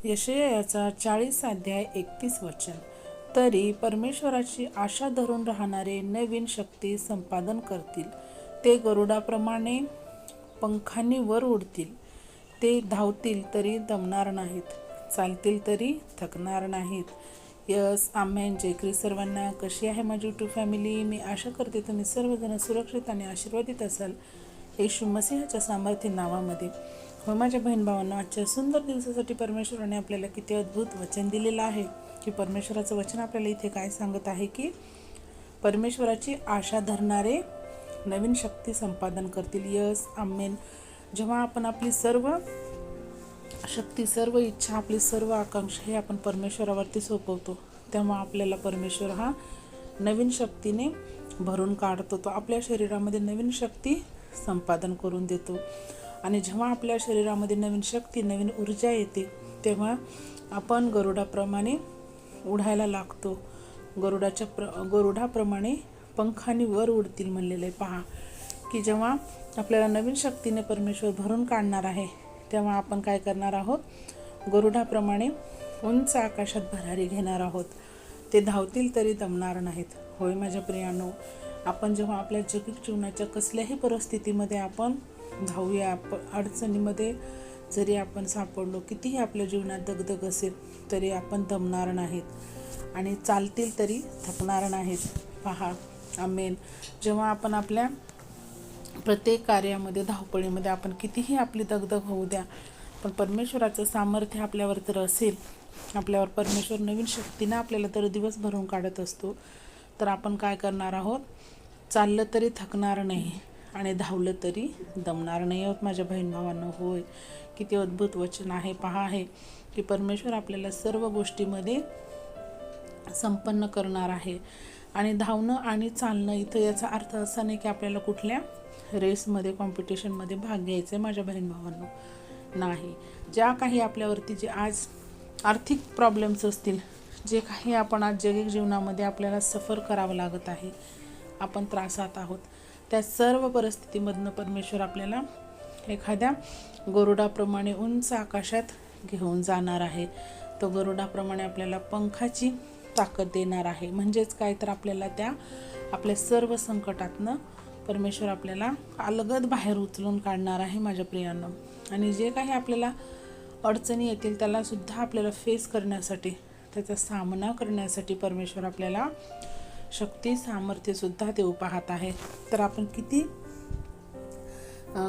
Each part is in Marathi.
यशायाचा 40 अध्याय 31 वचन. तरी परमेश्वराची आशा धरून राहणारे नवीन शक्ती संपादन करतील. ते गरुडाप्रमाणे पंखांनी वर उडतील. ते धावतील तरी दमणार नाहीत, चालतील तरी थकणार नाहीत. यस, आमेन. जय ख्रिस्त सर्वांना. कशी आहे माझी यूट्यूब फॅमिली? मी आशा करते तुम्ही सर्वजण सुरक्षित आणि आशीर्वादित असाल येशू मसीहाच्या सामर्थ्य नावामध्ये. हो माझ्या बहीण भावांना, आजच्या सुंदर दिवसासाठी परमेश्वराने आपल्याला किती अद्भुत वचन दिलेलं आहे की परमेश्वराचं वचन आपल्याला इथे काय सांगत आहे की परमेश्वराची आशा धरणारे नवीन शक्ती संपादन करतील. यस, आमेन. जेव्हा आपण आपली सर्व शक्ती, सर्व इच्छा, आपली सर्व आकांक्षा हे आपण परमेश्वरावरती सोपवतो, तेव्हा आपल्याला परमेश्वर हा नवीन शक्तीने भरून काढतो. तो आपल्या शरीरामध्ये नवीन शक्ती संपादन करून देतो. आणि जेव्हा आपल्या शरीरामध्ये नवीन शक्ती, नवीन ऊर्जा येते, तेव्हा आपण गरुडाप्रमाणे उडायला लागतो. गरुडाप्रमाणे पंखांनी वर उडतील म्हणलेलं आहे. पहा की जेव्हा आपल्याला नवीन शक्तीने परमेश्वर भरून काढणार आहे, तेव्हा आपण काय करणार आहोत? गरुडाप्रमाणे उंच आकाशात भरारी घेणार आहोत. ते धावतील तरी दमणार नाहीत. होय माझ्या प्रियांनो, आपण जेव्हा आपल्या जगिक जीवनाच्या कसल्याही परिस्थितीमध्ये आपण धावूया, अडचणीमध्ये जरी आपण सापडलो, कितीही आपल्या जीवनात दगदग असेल तरी आपण दमणार नाहीत आणि चालतील तरी थकणार नाहीत. पहा, आमेन. जेव्हा आपण आपल्या प्रत्येक कार्यामध्ये, धावपळीमध्ये आपण कितीही आपली दगदग होऊ द्या, पण परमेश्वराचं सामर्थ्य आपल्यावर तर असेल, आपल्यावर परमेश्वर नवीन शक्तीनं आपल्याला तर दिवस भरून काढत असतो, तर आपण काय करणार आहोत? चाललं तरी थकणार नाही आणि धावलं तरी दमणार नाही आहोत माझ्या बहीण भावांनो. होय, किती अद्भुत वचन आहे. पहा आहे की परमेश्वर आपल्याला सर्व गोष्टीमध्ये संपन्न करणार आहे. आणि धावणं आणि चालणं, इथं याचा अर्थ असा नाही की आपल्याला कुठल्या रेसमध्ये, कॉम्पिटिशनमध्ये भाग घ्यायचा आहे माझ्या बहीण भावांनो. नाही. ज्या काही आपल्यावरती जे आज आर्थिक प्रॉब्लेम्स असतील, जे काही आपण आज जगिक जीवनामध्ये आपल्याला सफर करावं लागत आहे, आपण त्रासात आहोत, त्या सर्व परिस्थितीमधनं परमेश्वर आपल्याला एखाद्या गरुडाप्रमाणे उंच आकाशात घेऊन जाणार आहे. तो गरुडाप्रमाणे आपल्याला पंखाची ताकद देणार आहे. म्हणजेच काय, तर आपल्याला त्या आपल्या सर्व संकटातनं परमेश्वर आपल्याला अलगद बाहेर उचलून काढणार आहे माझ्या प्रियांनो. आणि जे काही आपल्याला अडचणी येतील त्याला सुद्धा आपल्याला फेस करण्यासाठी, त्याचा सामना करण्यासाठी परमेश्वर आपल्याला शक्ती, सामर्थ्य सुद्धा देऊ पाहत आहे. तर आपण किती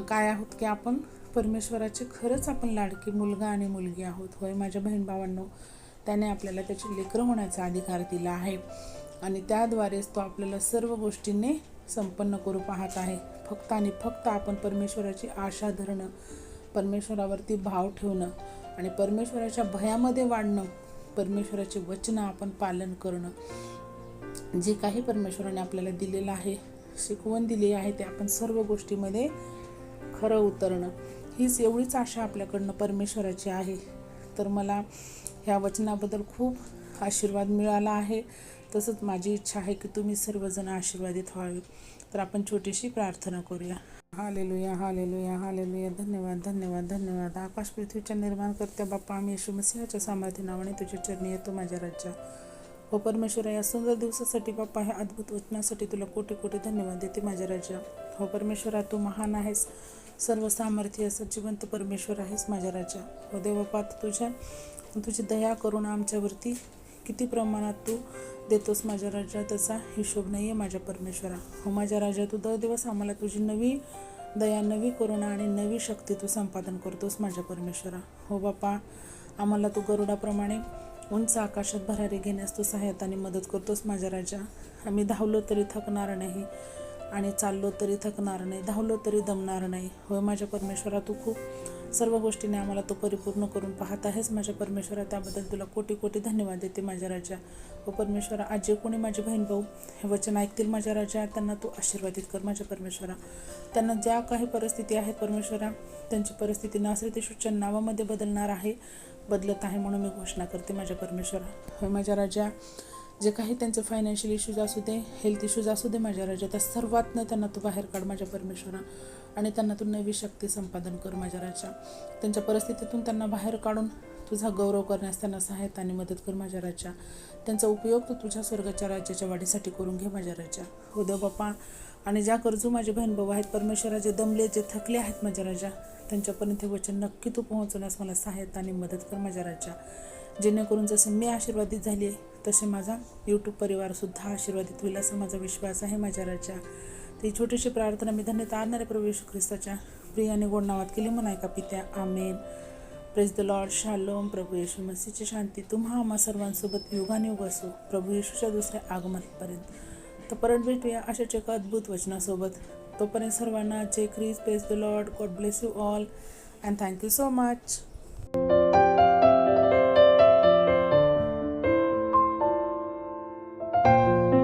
काय आहोत की आपण परमेश्वराचे खरंच आपण लाडकी मुलगा आणि मुलगी आहोत. होय माझ्या बहीण भावांनो, त्याने आपल्याला त्याची लेकरं होण्याचा अधिकार दिला आहे आणि त्याद्वारेच तो आपल्याला सर्व गोष्टींनी संपन्न करू पाहत आहे. फक्त आणि फक्त आपण परमेश्वराची आशा धरणं, परमेश्वरावरती भाव ठेवणं आणि परमेश्वराच्या भयामध्ये वाढणं, परमेश्वराचे वचन आपण पालन करणं, जे काही परमेश्वराने आपल्याला दिलेलं आहे, शिकवण दिली आहे, ते आपण सर्व गोष्टीमध्ये खरं उतरणं, हीच एवढीच आशा आपल्याकडनं परमेश्वराची आहे. तर मला ह्या वचनाबद्दल खूप आशीर्वाद मिळाला आहे. तसंच माझी इच्छा आहे की तुम्ही सर्वजण आशीर्वादित व्हावे. तर आपण छोटीशी प्रार्थना करूया. Hallelujah, hallelujah, hallelujah. धन्यवाद, धन्यवाद, धन्यवाद. आकाश पृथ्वीच्या निर्माणकर्त्या बाप्पा, आम्ही येशू मसीहाच्या सामर्थ्य नावाने तुझ्या चरणी येतो माझ्या राज्या. हो परमेश्वरा, या सुंदर दिवसासाठी बाप्पा, ह्या अद्भुत वचनासाठी तुला कोटी कोटी धन्यवाद देते माझ्या राज्या. हो परमेश्वरा, तू महान आहेस, सर्व सामर्थ्य असं जिवंत परमेश्वर आहेस माझ्या राज्या. हो देवबापा, तुझी दया करून आमच्यावरती किती प्रमाणात तू देतोस माझ्या राज्या, त्याचा हिशोब नाही आहे माझ्या परमेश्वरा. हो माझ्या राज्या, तू दर दिवस आम्हाला तुझी नवी दया, नवी करुणा आणि नवी शक्ती तू संपादन करतोस माझ्या परमेश्वरा. हो बापा, आम्हाला तू गरुडाप्रमाणे उंच आकाशात भरारी घेण्यास तू सहायता आणि मदत करतोस माझ्या राजा. आम्ही धावलो तरी थकणार नाही आणि चाललो तरी थकणार नाही, धावलो तरी दमणार नाही. होय माझ्या परमेश्वरा, तू खूप सर्व गोष्टीने आम्हाला तो परिपूर्ण करून पाहत आहेस माझ्या परमेश्वरा. त्याबद्दल तुला कोटी कोटी धन्यवाद देते माझ्या राजा. हो परमेश्वरा, आज जे कोणी माझे बहीण भाऊ हे वचन ऐकतील माझ्या राजा, त्यांना तू आशीर्वादित कर माझ्या परमेश्वरा. त्यांना ज्या काही परिस्थिती आहेत परमेश्वरा, त्यांची परिस्थिती नासरीत येशूच्या नावामध्ये बदलत आहे म्हणून मी घोषणा करते माझ्या परमेश्वरा. होय माझ्या राजा, जे काही त्यांचे फायनान्शियल इश्यूज असू दे, हेल्थ इश्यूज असू दे माझ्या राजा, त्या सर्वातनं त्यांना तू बाहेर काढ माझ्या परमेश्वरा आणि त्यांना तू नवी शक्ती संपादन कर माझ्या राजा. त्यांच्या परिस्थितीतून त्यांना बाहेर काढून तुझा गौरव करण्यास त्यांना सहायता आणि मदत कर माझ्या राजा. त्यांचा उपयोग तू तुझ्या स्वर्गाच्या राज्याच्या वाढीसाठी करून घे माझ्या राजा. हो देव बाप्पा, आणि ज्या गरजू माझे बहीण भाऊ आहेत परमेश्वरा, जे दमले, जे थकले आहेत माझ्या राजा, त्यांच्यापर्यंत हे वचन नक्की तू पोहोचवण्यास मला सहायता आणि मदत कर माझ्या राजा. जेणेकरून जसे मी आशीर्वादित झाली आहे तसे माझा यूट्यूब परिवारसुद्धा आशीर्वादित होईल असा माझा विश्वास आहे माझ्या राजा. ती छोटीशी प्रार्थना मी धन्यता आणणाऱ्या प्रभू येशू ख्रिस्ताच्या प्रिय आणि गोड नावात केली म्हणून ऐका पित्या. आमेन. Praise the lord. शालोम. प्रभू येशू मसीहची शांती तुम्हा आम्हा सर्वांसोबत युगानुयुग असो, प्रभू येशूच्या दुसऱ्या आगमनापर्यंत. तर परत भेटूया अशाच एका अद्भुत वचनासोबत. तोपर्यंत सर्वांना जय Christ. Praise the lord. God bless you all and thank you so much.